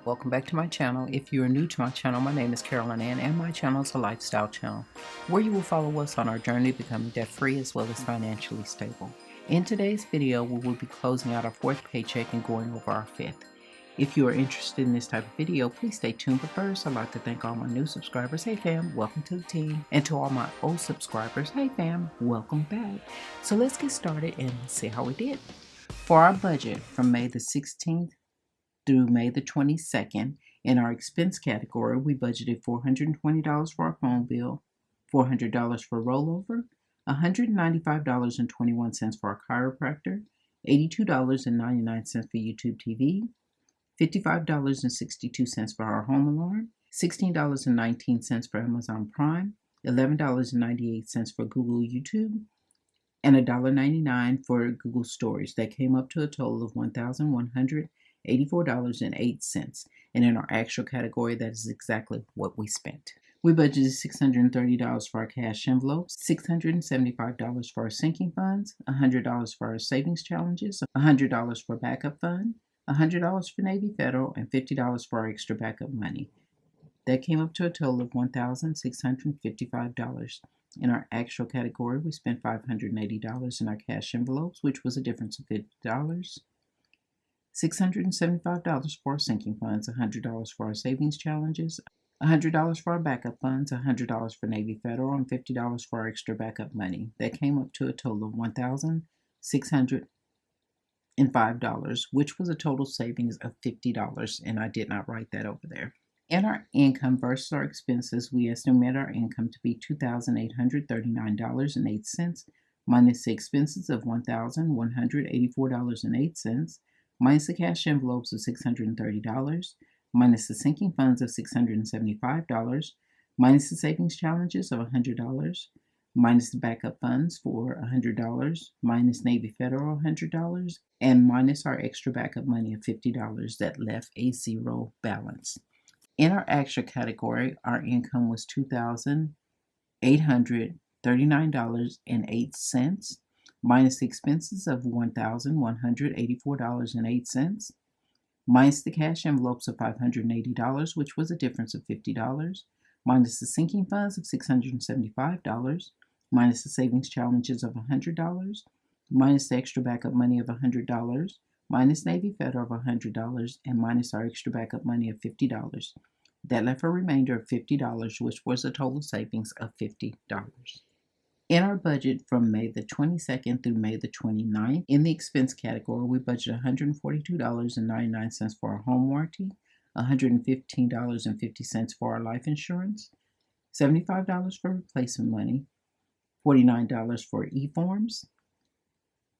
Welcome back to my channel. If you are new to my channel, my name is Carolyn Ann, and my channel is a lifestyle channel where you will follow us on our journey to becoming debt-free as well as financially stable. In today's video, we will be closing out our fourth paycheck and going over our fifth. If you are interested in this type of video, please stay tuned. But first, I'd like to thank all my new subscribers. Hey fam, welcome to the team. And to all my old subscribers, hey fam, welcome back. So let's get started and see how we did. For our budget from May the 16th through May the 22nd, in our expense category, we budgeted $420 for our phone bill, $400 for rollover, $195.21 for our chiropractor, $82.99 for YouTube TV, $55.62 for our home alarm, $16.19 for Amazon Prime, $11.98 for Google YouTube, and $1.99 for Google Storage. That came up to a total of $1,184.08. And in our actual category, that is exactly what we spent. We budgeted $630 for our cash envelopes, $675 for our sinking funds, $100 for our savings challenges, $100 for backup fund, $100 for Navy Federal, and $50 for our extra backup money. That came up to a total of $1,655. In our actual category, we spent $580 in our cash envelopes, which was a difference of $50. $675 for our sinking funds, $100 for our savings challenges, $100 for our backup funds, $100 for Navy Federal, and $50 for our extra backup money. That came up to a total of $1,605, which was a total savings of $50, and I did not write that over there. In our income versus our expenses, we estimate our income to be $2,839.08, minus the expenses of $1,184.08, minus the cash envelopes of $630, minus the sinking funds of $675, minus the savings challenges of $100, minus the backup funds for $100, minus Navy Federal $100, and minus our extra backup money of $50 that left a zero balance. In our actual category, our income was $2,839.08, minus the expenses of $1,184.08, minus the cash envelopes of $580, which was a difference of $50, minus the sinking funds of $675, minus the savings challenges of $100, minus the extra backup money of $100, minus Navy Federal of $100, and minus our extra backup money of $50. That left a remainder of $50, which was a total savings of $50. In our budget from May the 22nd through May the 29th, in the expense category, we budgeted $142.99 for our home warranty, $115.50 for our life insurance, $75 for replacement money, $49 for e-forms,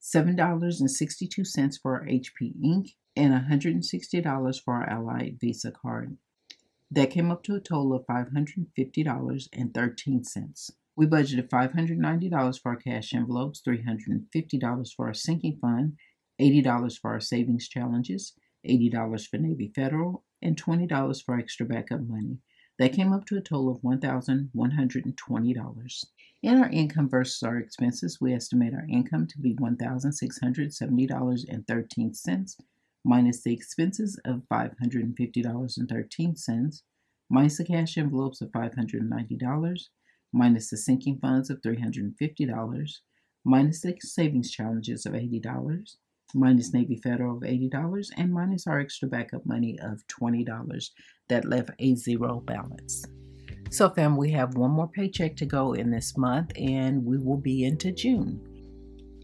$7.62 for our HP Inc., and $160 for our Allied Visa card. That came up to a total of $550.13. We budgeted $590 for our cash envelopes, $350 for our sinking fund, $80 for our savings challenges, $80 for Navy Federal, and $20 for extra backup money. That came up to a total of $1,120. In our income versus our expenses, we estimate our income to be $1,670.13, minus the expenses of $550.13, minus the cash envelopes of $590, minus the sinking funds of $350, minus the savings challenges of $80, minus Navy Federal of $80, and minus our extra backup money of $20. That left a zero balance. So fam, we have one more paycheck to go in this month, and we will be into June.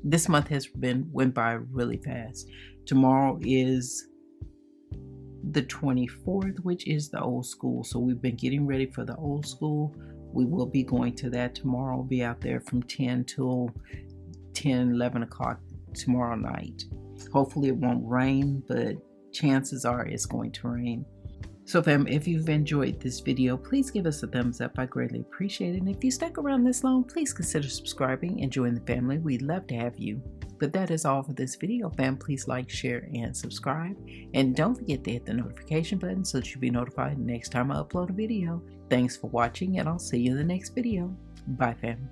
This month has went by really fast. Tomorrow is the 24th, which is the old school. So we've been getting ready for the old school. We will be going to that tomorrow. We'll be out there from 10 till 11 o'clock tomorrow night. Hopefully it won't rain, but chances are it's going to rain. So fam, if you've enjoyed this video, please give us a thumbs up. I greatly appreciate it. And if you stuck around this long, please consider subscribing and join the family. We'd love to have you. But that is all for this video, fam. Please like, share, and subscribe. And don't forget to hit the notification button so that you'll be notified next time I upload a video. Thanks for watching, and I'll see you in the next video. Bye, fam.